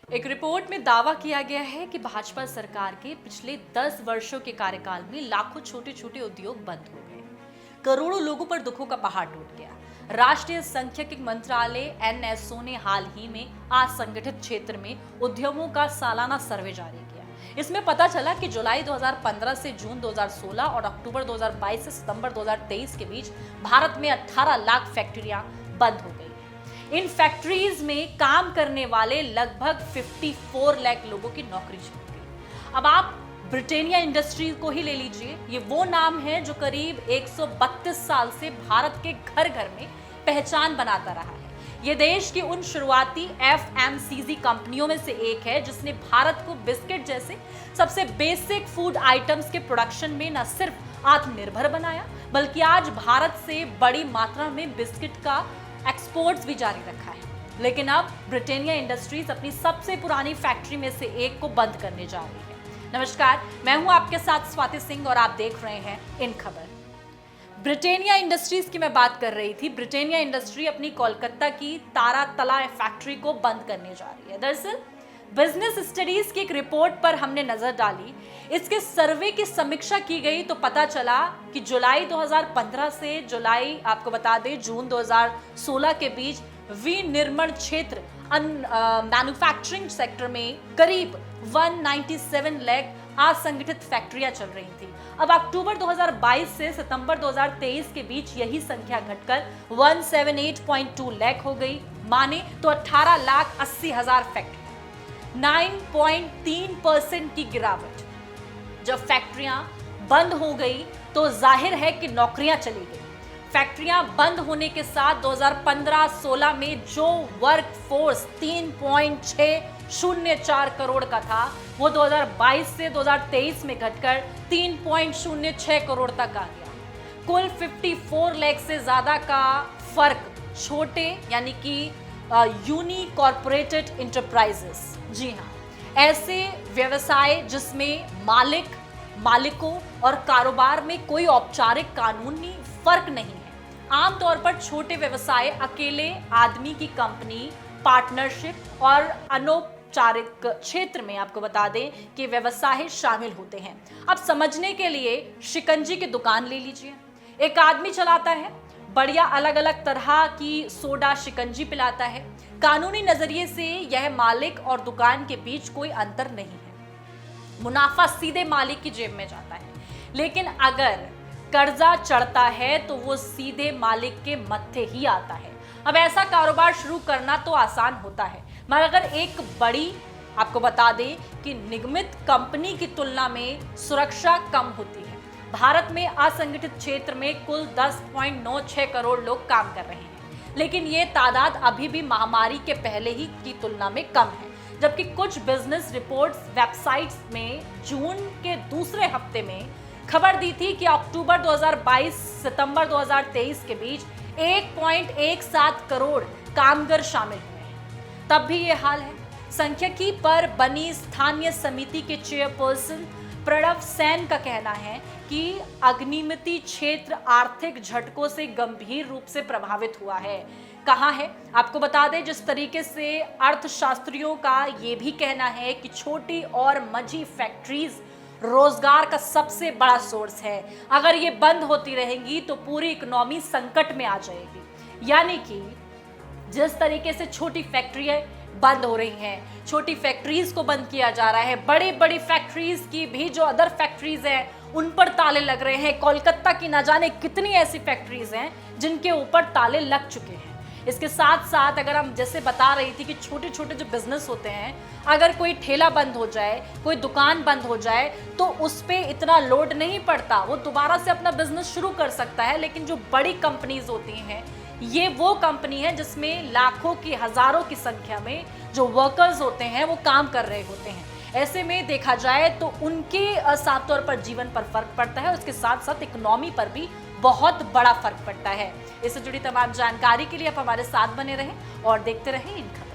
एक रिपोर्ट में दावा किया गया है कि भाजपा सरकार के पिछले 10 वर्षों के कार्यकाल में लाखों छोटे छोटे उद्योग बंद हो गए, करोड़ों लोगों पर दुखों का पहाड़ टूट गया। राष्ट्रीय सांख्यिकी मंत्रालय एनएसओ ने हाल ही में असंगठित क्षेत्र में उद्यमों का सालाना सर्वे जारी किया। इसमें पता चला कि जुलाई 2015 से जून 2016 और अक्टूबर 2022 से सितंबर 2023 के बीच भारत में 18 लाख फैक्ट्रियां बंद हो गई। इन फैक्ट्रीज में काम करने वाले लगभग 54 लाख लोगों की नौकरी छूट गई। अब आप ब्रिटानिया इंडस्ट्रीज को ही ले लीजिए, ये वो नाम है जो करीब 132 साल से भारत के घर घर में पहचान बनाता रहा है। ये देश की उन शुरुआती एफएमसीजी कंपनियों में से एक है जिसने भारत को बिस्किट जैसे सबसे बेसिक फूड आइटम्स के प्रोडक्शन में न सिर्फ आत्मनिर्भर बनाया, बल्कि आज भारत से बड़ी मात्रा में बिस्किट का एक्सपोर्ट्स भी जारी रखा है। लेकिन अब ब्रिटानिया इंडस्ट्रीज अपनी सबसे पुरानी फैक्ट्री में से एक को बंद करने जा रही है। नमस्कार, मैं हूं आपके साथ स्वाति सिंह और आप देख रहे हैं इन खबर। ब्रिटानिया इंडस्ट्रीज की मैं बात कर रही थी। ब्रिटानिया इंडस्ट्री अपनी कोलकाता की तारातला फैक्ट्री को बंद करने जा रही है। दरअसल बिजनेस स्टडीज की एक रिपोर्ट पर हमने नजर डाली। इसके सर्वे की समीक्षा की गई तो पता चला कि जुलाई 2015 से जुलाई आपको बता दें जून 2016 के बीच विनिर्माण क्षेत्र मैन्युफैक्चरिंग सेक्टर में करीब 197 लाख असंगठित फैक्ट्रियां चल रही थी। अब अक्टूबर 2022 से सितंबर 2023 के बीच यही संख्या घटकर 178.2 लाख हो गई। माने तो 18,80,000 फैक्ट्री, 9.3% की गिरावट। जब फैक्ट्रियां बंद हो गई तो जाहिर है कि नौकरियां चली गई। फैक्ट्रियां बंद होने के साथ 2015-16 में जो वर्क फोर्स 3.604 करोड़ का था, वो 2022 से 2023 में घटकर 3.06 करोड़ तक आ गया। कुल 54 लाख से ज्यादा का फर्क छोटे यानी कि यूनिकॉर्पोरेटेड इंटरप्राइजेस, जी हाँ, ऐसे व्यवसाय जिसमें मालिकों और कारोबार में कोई औपचारिक कानूनी फर्क नहीं है। आमतौर पर छोटे व्यवसाय अकेले आदमी की कंपनी, पार्टनरशिप और अनौपचारिक क्षेत्र में आपको बता दें कि व्यवसाय शामिल होते हैं। अब समझने के लिए शिकंजी की दुकान ले लीजिए। एक आदमी चलाता है, बढ़िया अलग अलग तरह की सोडा शिकंजी पिलाता है। कानूनी नजरिए से यह मालिक और दुकान के बीच कोई अंतर नहीं है, मुनाफा सीधे मालिक की जेब में जाता है। लेकिन अगर कर्जा चढ़ता है तो वो सीधे मालिक के मत्थे ही आता है। अब ऐसा कारोबार शुरू करना तो आसान होता है, मगर अगर एक बड़ी आपको बता दें कि निगमित कंपनी की तुलना में सुरक्षा कम होती है। भारत में असंगठित क्षेत्र में कुल 10.96 करोड़ लोग काम कर रहे हैं, लेकिन ये तादाद अभी भी महामारी के पहले ही की तुलना में कम है। जबकि कुछ बिजनेस रिपोर्ट्स वेबसाइट्स में जून के दूसरे हफ्ते में खबर दी थी कि अक्टूबर 2022 सितंबर 2023 के बीच 1.17 करोड़ कामगार शामिल हुए हैं। तब भी ये हाल है। सांख्यिकी पर बनी स्थानीय समिति के चेयरपर्सन प्रणव सेन का कहना है कि अग्निमिति क्षेत्र आर्थिक झटकों से गंभीर रूप से प्रभावित हुआ है। कहाँ है आपको बता दें, जिस तरीके से अर्थशास्त्रियों का ये भी कहना है कि छोटी और मझी फैक्ट्रीज रोजगार का सबसे बड़ा सोर्स है। अगर ये बंद होती रहेंगी तो पूरी इकोनॉमी संकट में आ जाएगी। यानी कि जिस तरीके से छोटी फैक्ट्रियां बंद हो रही हैं, छोटी फैक्ट्रीज को बंद किया जा रहा है, बड़ी बड़ी फैक्ट्रीज की भी जो अदर फैक्ट्रीज हैं उन पर ताले लग रहे हैं। कोलकाता की न जाने कितनी ऐसी फैक्ट्रीज हैं जिनके ऊपर ताले लग चुके हैं। इसके साथ साथ अगर हम जैसे बता रही थी कि छोटे छोटे जो बिजनेस होते हैं, अगर कोई ठेला बंद हो जाए, कोई दुकान बंद हो जाए तो उस पर इतना लोड नहीं पड़ता, वो दोबारा से अपना बिजनेस शुरू कर सकता है। लेकिन जो बड़ी कंपनीज होती हैं, ये वो कंपनी है जिसमें लाखों की हजारों की संख्या में जो वर्कर्स होते हैं वो काम कर रहे होते हैं। ऐसे में देखा जाए तो उनके साफ तौर पर जीवन पर फर्क पड़ता है, उसके साथ साथ इकोनॉमी पर भी बहुत बड़ा फर्क पड़ता है। इससे जुड़ी तमाम जानकारी के लिए आप हमारे साथ बने रहें और देखते रहें इन खबर।